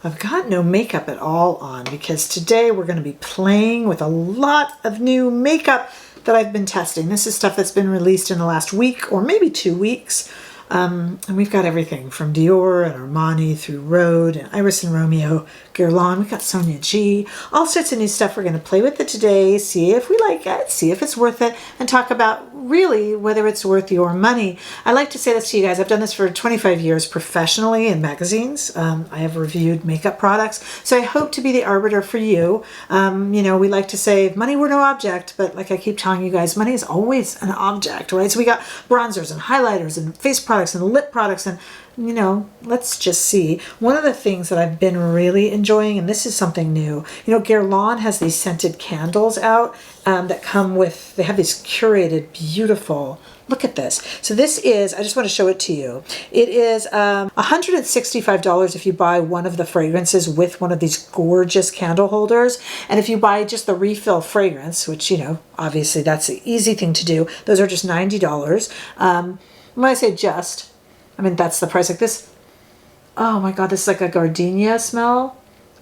I've got no makeup at all on because today we're going to be playing with a lot of new makeup that I've been testing. This is stuff that's been released in the last week or maybe 2 weeks. And we've got everything from Dior and Armani through Rhode and Iris&Romeo, Guerlain. We've got Sonia G. All sorts of new stuff. We're going to play with it today, see if we like it, see if it's worth it, and talk about really whether it's worth your money. I like to say this to you guys. I've done this for 25 years professionally in magazines. I have reviewed makeup products. So I hope to be the arbiter for you. You know, we like to say if money were no object, but like I keep telling you guys, money is always an object, right? So we got bronzers and highlighters and face products and lip products, and you know, let's just see. One of the things that I've been really enjoying, and this is something new, you know, Guerlain has these scented candles out that come with, they have these curated, beautiful, look at this. So this is, I just want to show it to you. It is $165 if you buy one of the fragrances with one of these gorgeous candle holders. And if you buy just the refill fragrance, which, you know, obviously that's the easy thing to do, those are just $90. When I say just, I mean, that's the price. Like this, oh my God, this is like a gardenia smell.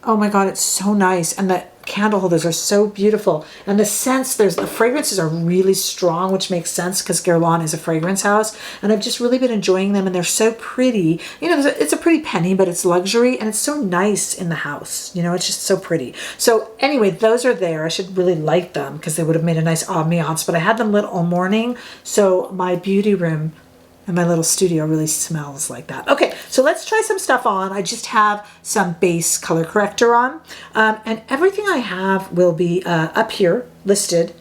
Oh my God, it's so nice. And the candle holders are so beautiful. And the scents, the fragrances are really strong, which makes sense because Guerlain is a fragrance house. And I've just really been enjoying them, and they're so pretty. You know, it's a pretty penny, but it's luxury, and it's so nice in the house. You know, it's just so pretty. So anyway, those are there. I should really light them because they would have made a nice ambiance, but I had them lit all morning. So my beauty room and my little studio really smells like that. Okay, so let's try some stuff on. I just have some base color corrector on. And everything I have will be up here listed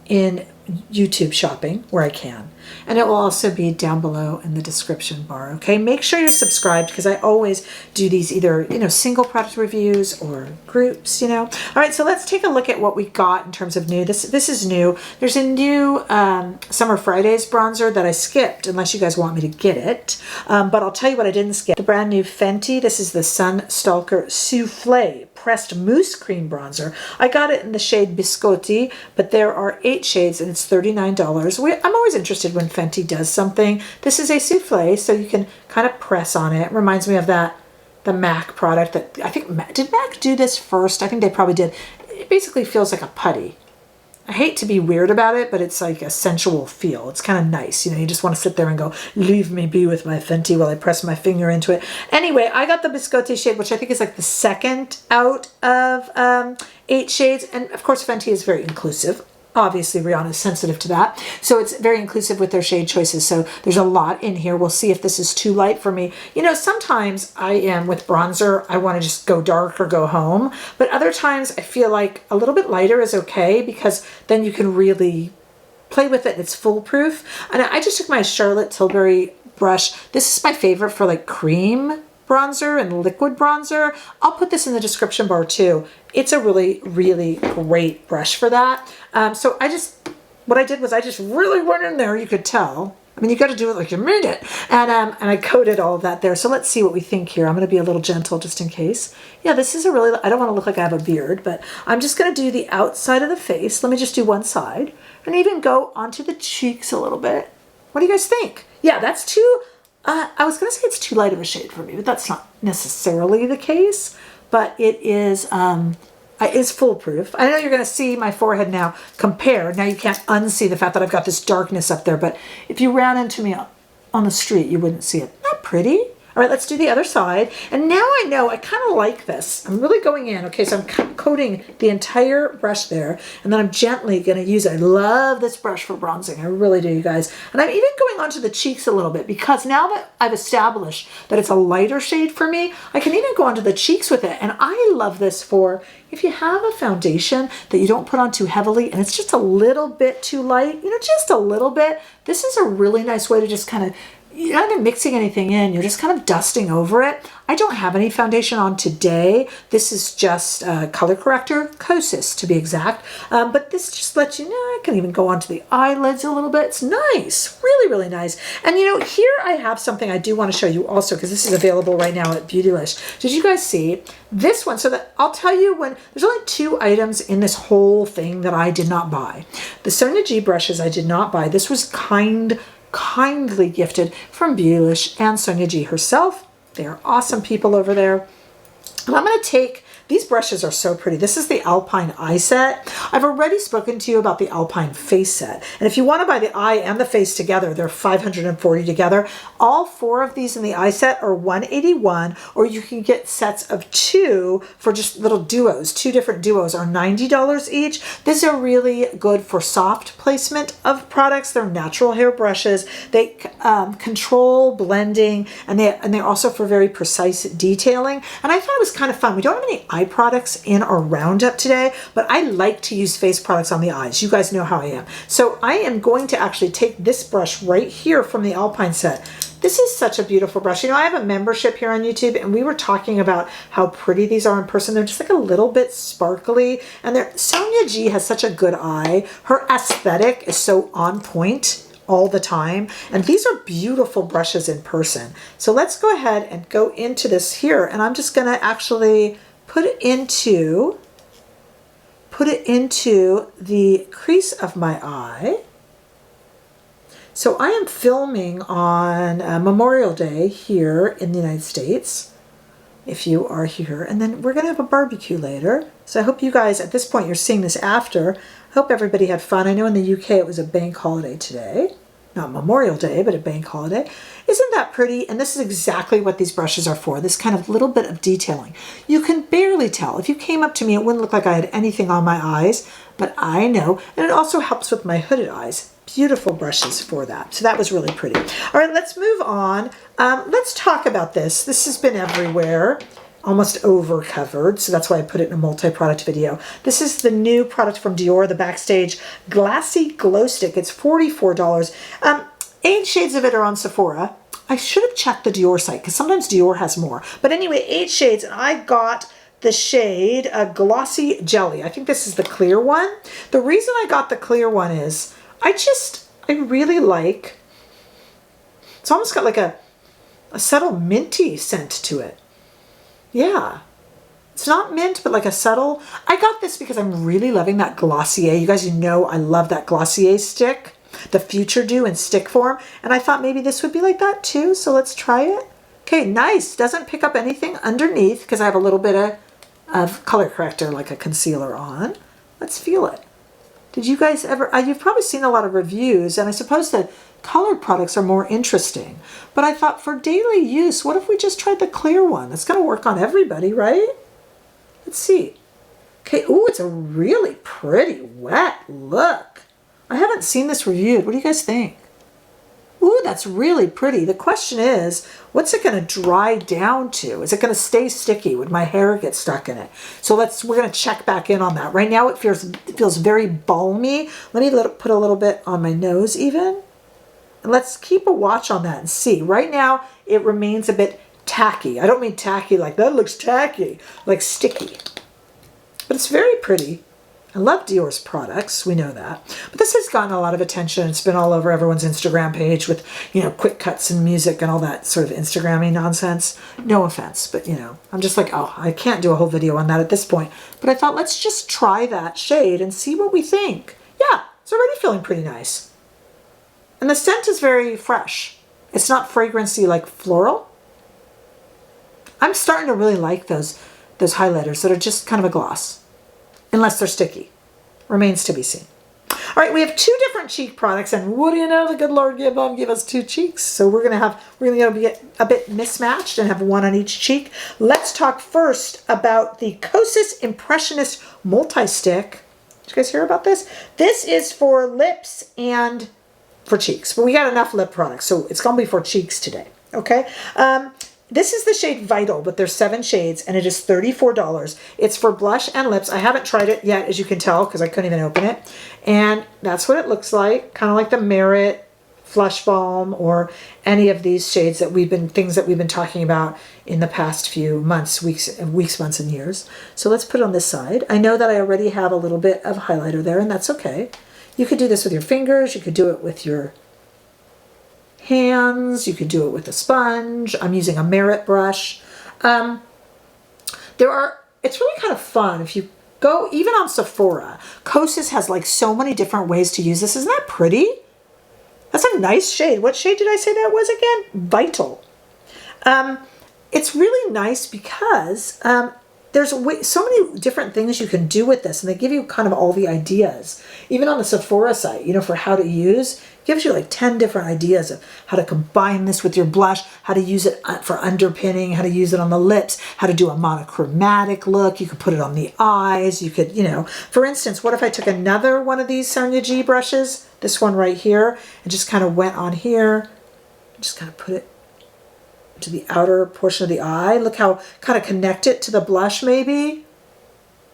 in YouTube shopping where I can. And it will also be down below in the description bar, okay? Make sure you're subscribed because I always do these either, you know, single product reviews or groups, you know? All right, so let's take a look at what we got in terms of new. This is new. There's a new Summer Fridays bronzer that I skipped unless you guys want me to get it. But I'll tell you what I didn't skip. The brand new Fenty. This is the Sun Stalk'r Souffle Pressed Mousse Cream Bronzer. I got it in the shade Biscotti, but there are 8 shades and it's $39. I'm always interested when Fenty does something. This is a souffle, so you can kind of press on it. It reminds me of the MAC product that I think, did MAC do this first? I think they probably did. It basically feels like a putty. I hate to be weird about it, but it's like a sensual feel. It's kind of nice. You know, you just want to sit there and go, leave me be with my Fenty while I press my finger into it. Anyway, I got the Biscotti shade, which I think is like the second out of 8 shades. And of course, Fenty is very inclusive. Obviously, Rihanna is sensitive to that. So it's very inclusive with their shade choices. So there's a lot in here. We'll see if this is too light for me. You know, sometimes I am with bronzer, I want to just go dark or go home. But other times I feel like a little bit lighter is okay because then you can really play with it. It's foolproof. And I just took my Charlotte Tilbury brush. This is my favorite for like cream bronzer and liquid bronzer. I'll put this in the description bar too. It's a really, really great brush for that. So what I did was I just really went in there, you could tell. I mean, you got to do it like you made it. And I coated all of that there. So let's see what we think here. I'm going to be a little gentle just in case. Yeah, this is I don't want to look like I have a beard, but I'm just going to do the outside of the face. Let me just do one side and even go onto the cheeks a little bit. What do you guys think? Yeah, that's too, I was going to say it's too light of a shade for me, but that's not necessarily the case. But it is foolproof. I know you're going to see my forehead now compared. Now you can't unsee the fact that I've got this darkness up there, but if you ran into me on the street, you wouldn't see it. Not pretty. All right, let's do the other side. And now I know I kind of like this. I'm really going in. Okay, so I'm coating the entire brush there, and then I'm gently going to use it. I love this brush for bronzing. I really do, you guys. And I'm even going onto the cheeks a little bit because now that I've established that it's a lighter shade for me, I can even go onto the cheeks with it. And I love this for if you have a foundation that you don't put on too heavily and it's just a little bit too light, you know, just a little bit. This is a really nice way to just kind of, you're not even mixing anything in, you're just kind of dusting over it. I don't have any foundation on today. This is just color corrector, Kosas to be exact. But this just lets you know, I can even go onto the eyelids a little bit. It's nice, really, really nice. And you know, here I have something I do want to show you also because this is available right now at Beautylish. Did you guys see this one? So that I'll tell you when, there's only 2 items in this whole thing that I did not buy. The Sonia G brushes I did not buy. This was kindly gifted from Beautylish and Sonia G herself. They are awesome people over there. And I'm going to take, these brushes are so pretty. This is the Alpine eye set. I've already spoken to you about the Alpine face set. And if you want to buy the eye and the face together, they're $540 together. All 4 of these in the eye set are $181, or you can get sets of 2 for just little duos. 2 different duos are $90 each. These are really good for soft placement of products. They're natural hair brushes. They control blending, and they're also for very precise detailing. And I thought it was kind of fun. We don't have any eye products in our roundup today, but I like to use face products on the eyes. You guys know how I am. So I am going to actually take this brush right here from the Alpine set. This is such a beautiful brush. You know, I have a membership here on YouTube, and we were talking about how pretty these are in person. They're just like a little bit sparkly, and Sonia G has such a good eye. Her aesthetic is so on point all the time, and these are beautiful brushes in person. So let's go ahead and go into this here, and I'm just going to actually put it into the crease of my eye. So I am filming on Memorial Day here in the United States, if you are here, and then we're going to have a barbecue later. So I hope you guys, at this point, you're seeing this after. I hope everybody had fun. I know in the UK it was a bank holiday today. Not Memorial Day, but a bank holiday. Isn't that pretty? And this is exactly what these brushes are for, this kind of little bit of detailing. You can barely tell. If you came up to me, it wouldn't look like I had anything on my eyes, but I know. And it also helps with my hooded eyes. Beautiful brushes for that. So that was really pretty. All right, let's move on. Let's talk about this. This has been everywhere, almost over covered, so that's why I put it in a multi-product video. This is the new product from Dior, the Backstage Glassy Glow Stick. It's $44. 8 shades of it are on Sephora. I should have checked the Dior site, because sometimes Dior has more. But anyway, 8 shades, and I got the shade Glossy Jelly. I think this is the clear one. The reason I got the clear one is I really like, it's almost got like a subtle minty scent to it. Yeah, it's not mint, but like a subtle. I got this because I'm really loving that Glossier. You guys, you know I love that Glossier stick, the Future Dew in stick form. And I thought maybe this would be like that too. So let's try it. Okay, nice. Doesn't pick up anything underneath because I have a little bit of color corrector, like a concealer on. Let's feel it. Did you guys ever, you've probably seen a lot of reviews, and I suppose that colored products are more interesting. But I thought for daily use, what if we just tried the clear one? It's going to work on everybody, right? Let's see. Okay, ooh, it's a really pretty wet look. I haven't seen this reviewed. What do you guys think? Ooh, that's really pretty. The question is, what's it going to dry down to? Is it going to stay sticky? Would my hair get stuck in it? So we're going to check back in on that. Right now it feels very balmy. Let me put a little bit on my nose even. And let's keep a watch on that and see. Right now it remains a bit tacky. I don't mean tacky like that looks tacky, like sticky. But it's very pretty. I love Dior's products, we know that. But this has gotten a lot of attention. It's been all over everyone's Instagram page with, you know, quick cuts and music and all that sort of Instagrammy nonsense. No offense, but you know, I'm just like, oh, I can't do a whole video on that at this point. But I thought, let's just try that shade and see what we think. Yeah, it's already feeling pretty nice. And the scent is very fresh. It's not fragrancy like floral. I'm starting to really like those highlighters that are just kind of a gloss. Unless they're sticky. Remains to be seen. All right, we have 2 different cheek products, and what do you know? The good Lord give us 2 cheeks. So we're gonna be a bit mismatched and have 1 on each cheek. Let's talk first about the Kosas Impressionist Multistick. Did you guys hear about this? This is for lips and for cheeks, but we got enough lip products, so it's gonna be for cheeks today. Okay. This is the shade Vital, but there's 7 shades, and it is $34. It's for blush and lips. I haven't tried it yet, as you can tell, because I couldn't even open it. And that's what it looks like, kind of like the Merit Flush Balm or any of these shades that things that we've been talking about in the past few months, weeks, months, and years. So let's put it on this side. I know that I already have a little bit of highlighter there, and that's okay. You could do this with your fingers. You could do it with your hands, you could do it with a sponge. I'm using a Merit brush. It's really kind of fun. If you go, even on Sephora, Kosas has like so many different ways to use this. Isn't that pretty? That's a nice shade. What shade did I say that was again? Vital. It's really nice because there's so many different things you can do with this, and they give you kind of all the ideas. Even on the Sephora site, you know, for how to use, it gives you like 10 different ideas of how to combine this with your blush, how to use it for underpinning, how to use it on the lips, how to do a monochromatic look. You could put it on the eyes. You could, you know, for instance, what if I took another one of these Sonia G brushes, this one right here, and just kind of went on here, just kind of put it to the outer portion of the eye. Look how kind of connect it to the blush maybe.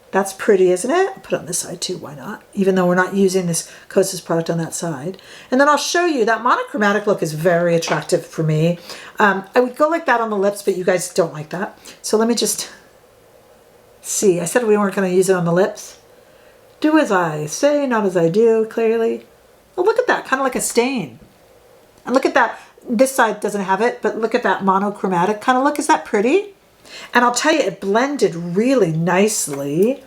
That's pretty, isn't it? I'll put it on this side too, why not? Even though we're not using this Kosas product on that side. And then I'll show you that monochromatic look is very attractive for me. I would go like that on the lips, but you guys don't like that. So let me just see. I said we weren't going to use it on the lips. Do as I say, not as I do, clearly. Oh, look at that, kind of like a stain. And look at that. This side doesn't have it, but look at that monochromatic kind of look. Is that pretty? And I'll tell you, it blended really nicely.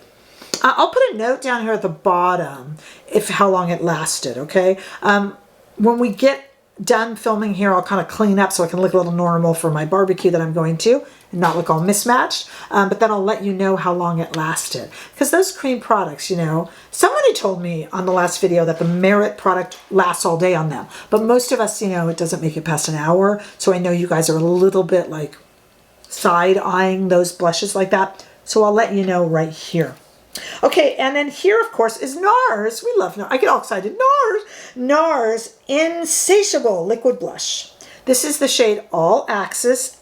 I'll put a note down here at the bottom if how long it lasted, okay? When we get done filming here, I'll kind of clean up so I can look a little normal for my barbecue that I'm going to and not look all mismatched. But then I'll let you know how long it lasted. Because those cream products, you know, somebody told me on the last video that the Merit product lasts all day on them. But most of us, you know, it doesn't make it past an hour. So I know you guys are a little bit like side-eyeing those blushes like that. So I'll let you know right here. Okay, and then here, of course, is Nars. We love Nars. I get all excited. Nars Insatiable Liquid Blush. This is the shade All Access.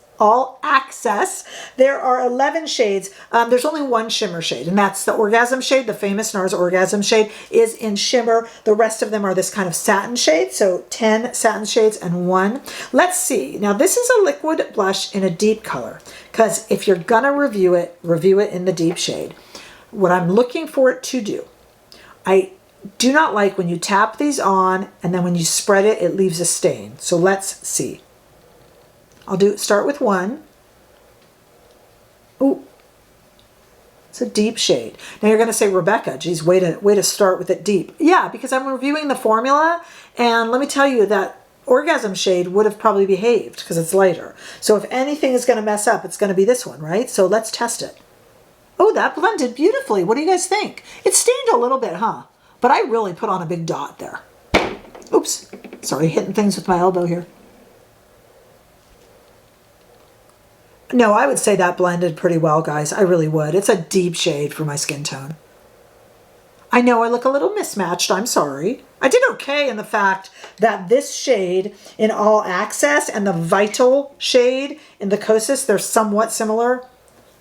There are 11 shades. There's only one shimmer shade, and that's the Orgasm shade. The famous Nars Orgasm shade is in shimmer. The rest of them are this kind of satin shade. So 10 satin shades and one. Let's see. Now, this is a liquid blush in a deep color, because if you're going to review it in the deep shade. What I'm looking for it to do, I do not like when you tap these on and then when you spread it, it leaves a stain. So let's see. I'll start with one. Ooh, it's a deep shade. Now you're going to say, Rebecca, geez, way to start with it deep. Yeah, because I'm reviewing the formula, and let me tell you that Orgasm shade would have probably behaved because it's lighter. So if anything is going to mess up, it's going to be this one, right? So let's test it. Oh, that blended beautifully. What do you guys think? It stained a little bit, huh? But I really put on a big dot there. Oops. Sorry, hitting things with my elbow here. No, I would say that blended pretty well, guys. I really would. It's a deep shade for my skin tone. I know I look a little mismatched. I'm sorry. I did okay in the fact that this shade in All Access and the Vital shade in the Kosas, they're somewhat similar.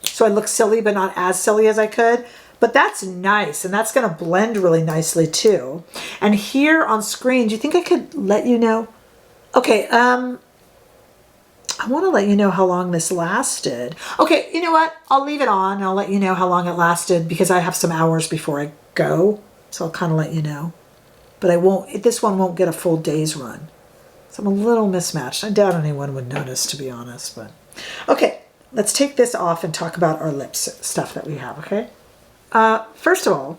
So I look silly, but not as silly as I could. But that's nice, and that's going to blend really nicely too. And here on screen, do you think I could let you know? Okay, I want to let you know how long this lasted. Okay, you know what? I'll leave it on, and I'll let you know how long it lasted because I have some hours before I go. So I'll kind of let you know. But I won't. This one won't get a full day's run. So I'm a little mismatched. I doubt anyone would notice, to be honest. But okay. Let's take this off and talk about our lips stuff that we have, okay? First of all,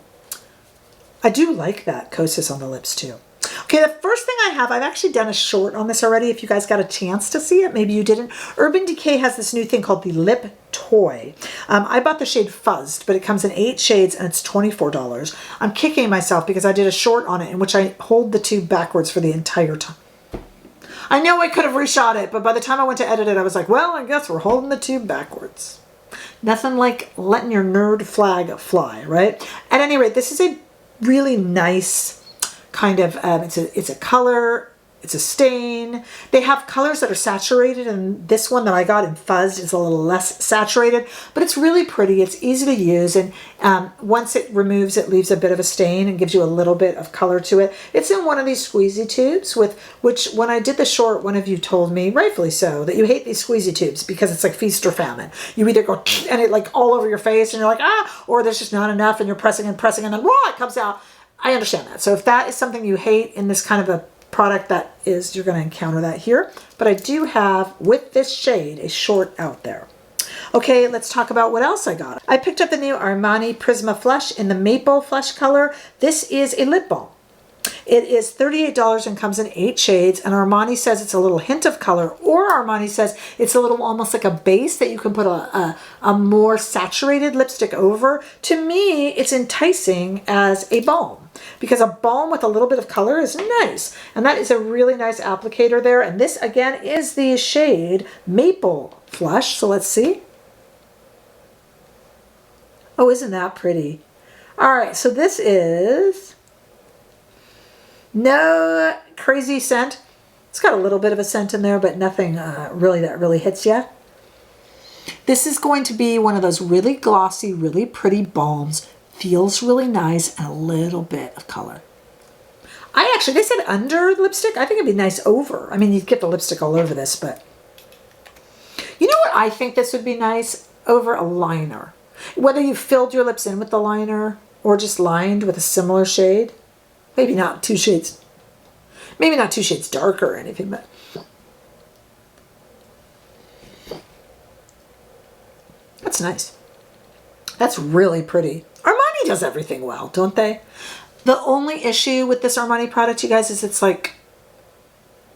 I do like that Kosas on the lips too. Okay, the first thing I have, I've actually done a short on this already if you guys got a chance to see it. Maybe you didn't. Urban Decay has this new thing called the Lip Toy. I bought the shade Fuzzed, but it comes in 8 shades and it's $24. I'm kicking myself because I did a short on it in which I hold the tube backwards for the entire time. I know I could have reshot it, but by the time I went to edit it, I was like, well, I guess we're holding the tube backwards. Nothing like letting your nerd flag fly, right? At any rate, this is a really nice kind of, it's a color, it's a stain. They have colors that are saturated, and this one that I got in Fuzzed is a little less saturated, but it's really pretty. It's easy to use, and once it removes, it leaves a bit of a stain and gives you a little bit of color to it. It's in one of these squeezy tubes, which when I did the short, one of you told me, rightfully so, that you hate these squeezy tubes because it's like feast or famine. You either go and it like all over your face, and you're like, ah, or there's just not enough, and you're pressing and pressing, and then raw, it comes out. I understand that. So if that is something you hate in this kind of a product, that is, you're going to encounter that here. But I do have, with this shade, a short out there. Okay, let's talk about what else I got. I picked up the new Armani Prisma Flush in the Maple Flush color. This is a lip balm. It is $38 and comes in 8 shades. And Armani says it's a little hint of color, or Armani says it's a little almost like a base that you can put a more saturated lipstick over. To me, it's enticing as a balm, because a balm with a little bit of color is nice. And that is a really nice applicator there. And this, again, is the shade Maple Flush. So let's see. Oh, isn't that pretty? All right, so this is no crazy scent. It's got a little bit of a scent in there, but nothing really that really hits you. This is going to be one of those really glossy, really pretty balms. Feels really nice and a little bit of color. They said under lipstick. I think it'd be nice over. I mean, you'd get the lipstick all over this, but you know what? I think this would be nice over a liner. Whether you filled your lips in with the liner or just lined with a similar shade. Maybe not 2 shades. Maybe not 2 shades darker or anything, but that's nice. That's really pretty. Armani does everything well, don't they? The only issue with this Armani product, you guys, is it's like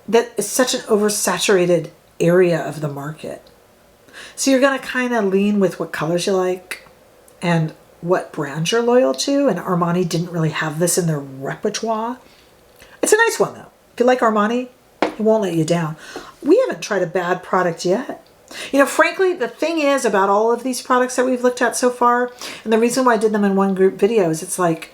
that it's such an oversaturated area of the market. So you're going to kind of lean with what colors you like and what brand you're loyal to. And Armani didn't really have this in their repertoire. It's a nice one, though. If you like Armani, it won't let you down. We haven't tried a bad product yet. You know, frankly, the thing is about all of these products that we've looked at so far, and the reason why I did them in one group video is it's like,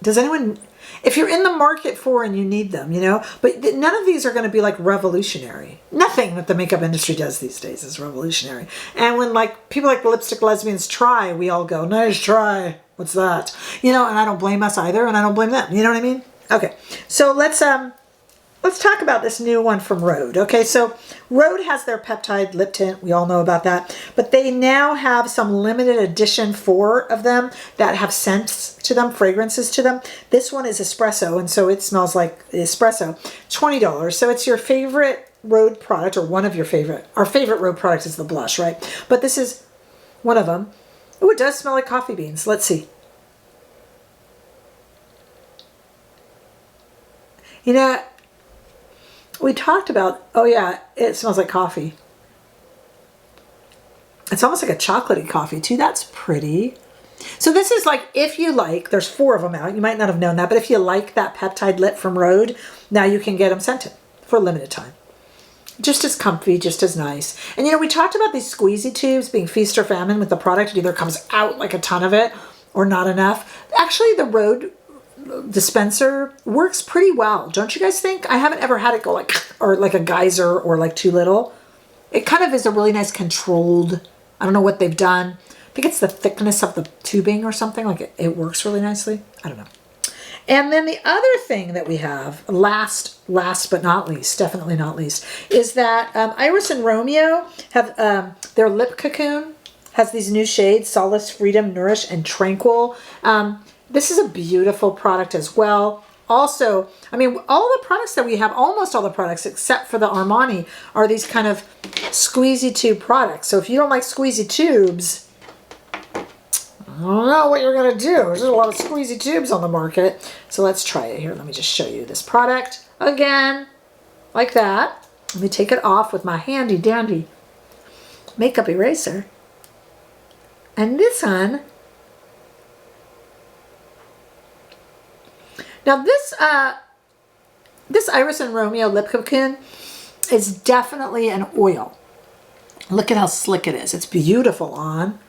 does anyone, if you're in the market for and you need them, you know, but none of these are going to be like revolutionary. Nothing that the makeup industry does these days is revolutionary. And when like people like the Lipstick Lesbians try, we all go, nice try. What's that? You know, and I don't blame us either, and I don't blame them. You know what I mean? Okay, so let's talk about this new one from Rhode. Okay, so Rhode has their Peptide lip tint. We all know about that. But they now have some limited edition 4 of them that have scents to them, fragrances to them. This one is Espresso, and so it smells like espresso. $20. So it's your favorite Rhode product, or one of your favorite. Our favorite Rhode product is the blush, right? But this is one of them. Oh, it does smell like coffee beans. Let's see. You know, we talked about, oh yeah, it smells like coffee. It's almost like a chocolatey coffee too. That's pretty. So this is like, if you like, there's 4 of them out. You might not have known that, but if you like that Peptide lip from Rhode, now you can get them scented for a limited time. Just as comfy, just as nice. And you know, we talked about these squeezy tubes being feast or famine with the product. It either comes out like a ton of it or not enough. Actually, the Rhode dispenser works pretty well, don't you guys think? I haven't ever had it go like, or like a geyser or like too little. It kind of is a really nice controlled, I don't know what they've done. I think it's the thickness of the tubing or something, like it works really nicely. I don't know. And then the other thing that we have, last but not least, definitely not least, is that Iris&Romeo have their lip Cocoon has these new shades, Solace, Freedom, Nourish, and Tranquil. This is a beautiful product as well. Also, I mean, all the products that we have, almost all the products except for the Armani, are these kind of squeezy tube products. So if you don't like squeezy tubes, I don't know what you're going to do. There's a lot of squeezy tubes on the market. So let's try it here. Let me just show you this product again, like that. Let me take it off with my handy dandy makeup eraser. And this one, now this Iris&Romeo lip Cocoon is definitely an oil. Look at how slick it is. It's beautiful on,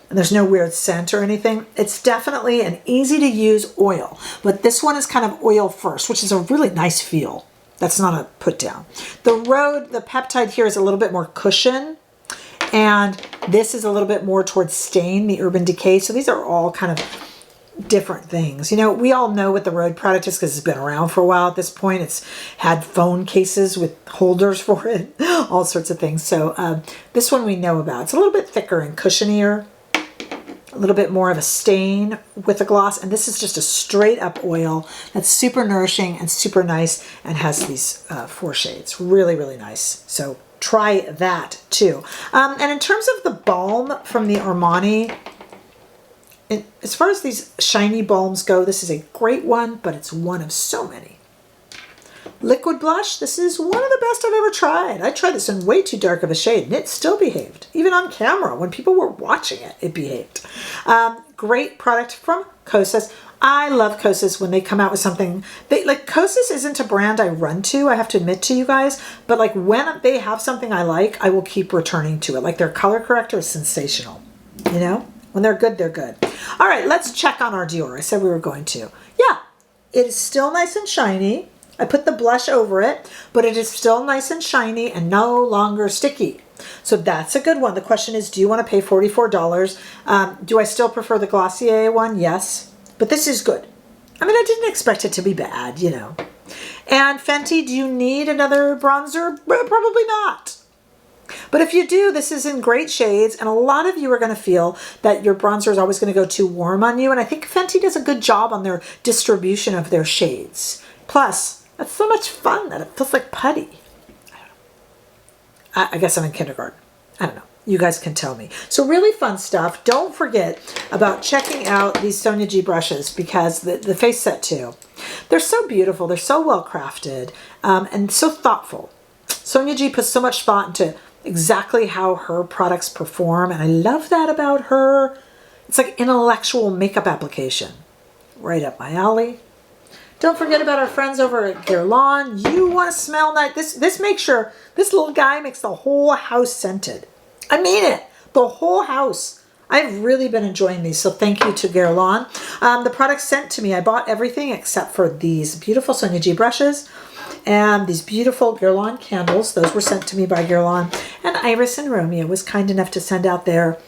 and there's no weird scent or anything. It's definitely an easy to use oil, but this one is kind of oil first, which is a really nice feel. That's not a put down. The Rhode, the Peptide here is a little bit more cushion, and this is a little bit more towards stain, the Urban Decay. So these are all kind of different things. You know, we all know what the Rhode product is because it's been around for a while at this point. It's had phone cases with holders for it, all sorts of things. So this one we know about. It's a little bit thicker and cushionier, a little bit more of a stain with a gloss. And this is just a straight up oil that's super nourishing and super nice and has these 4 shades. Really, really nice. So try that too. And in terms of the balm from the Armani, as far as these shiny balms go, this is a great one, but it's one of so many. Liquid blush, this is one of the best I've ever tried. I tried this in way too dark of a shade and it still behaved. Even on camera, when people were watching it, it behaved. Great product from Kosas. I love Kosas when they come out with something. Like Kosas isn't a brand I run to, I have to admit to you guys, but like when they have something I like, I will keep returning to it. Like their color corrector is sensational, you know? When they're good, they're good. All right, let's check on our Dior. I said we were going to. Yeah, it is still nice and shiny. I put the blush over it, but it is still nice and shiny and no longer sticky. So that's a good one. The question is, do you want to pay $44? Do I still prefer the Glossier one? Yes, but this is good. I mean, I didn't expect it to be bad, you know. And Fenty, do you need another bronzer? Probably not. But if you do, this is in great shades, and a lot of you are going to feel that your bronzer is always going to go too warm on you, and I think Fenty does a good job on their distribution of their shades. Plus, it's so much fun that it feels like putty. I don't know. I guess I'm in kindergarten. I don't know. You guys can tell me. So really fun stuff. Don't forget about checking out these Sonia G brushes, because the face set too. They're so beautiful. They're so well crafted and so thoughtful. Sonia G puts so much thought into exactly how her products perform, and I love that about her. It's like intellectual makeup application. Right up my alley. Don't forget about our friends over at Guerlain. You want to smell nice. This makes sure, this little guy makes the whole house scented. I mean it, the whole house. I've really been enjoying these, so thank you to Guerlain. The products sent to me, I bought everything except for these beautiful Sonia G brushes and these beautiful Guerlain candles. Those were sent to me by Guerlain. And Iris&Romeo was kind enough to send out their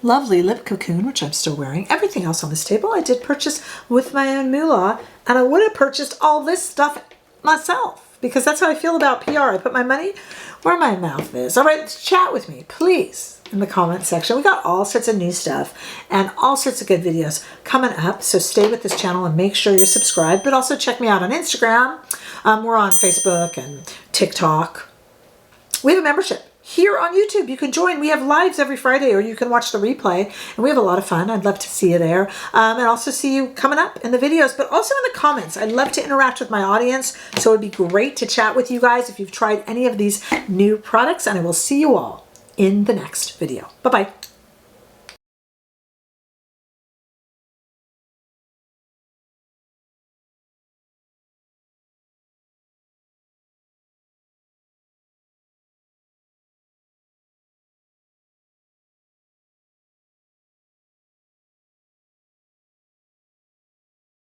lovely lip cocoon, which I'm still wearing. Everything else on this table I did purchase with my own moolah, and I would have purchased all this stuff myself, because that's how I feel about PR. I put my money where my mouth is. All right, chat with me, please, in the comment section. We got all sorts of new stuff and all sorts of good videos coming up, so stay with this channel and make sure you're subscribed, but also check me out on Instagram. We're on Facebook and TikTok. We have a membership here on YouTube. You can join. We have lives every Friday, or you can watch the replay, and we have a lot of fun. I'd love to see you there, and also see you coming up in the videos, but also in the comments. I'd love to interact with my audience, so it'd be great to chat with you guys if you've tried any of these new products, and I will see you all in the next video. Bye-bye.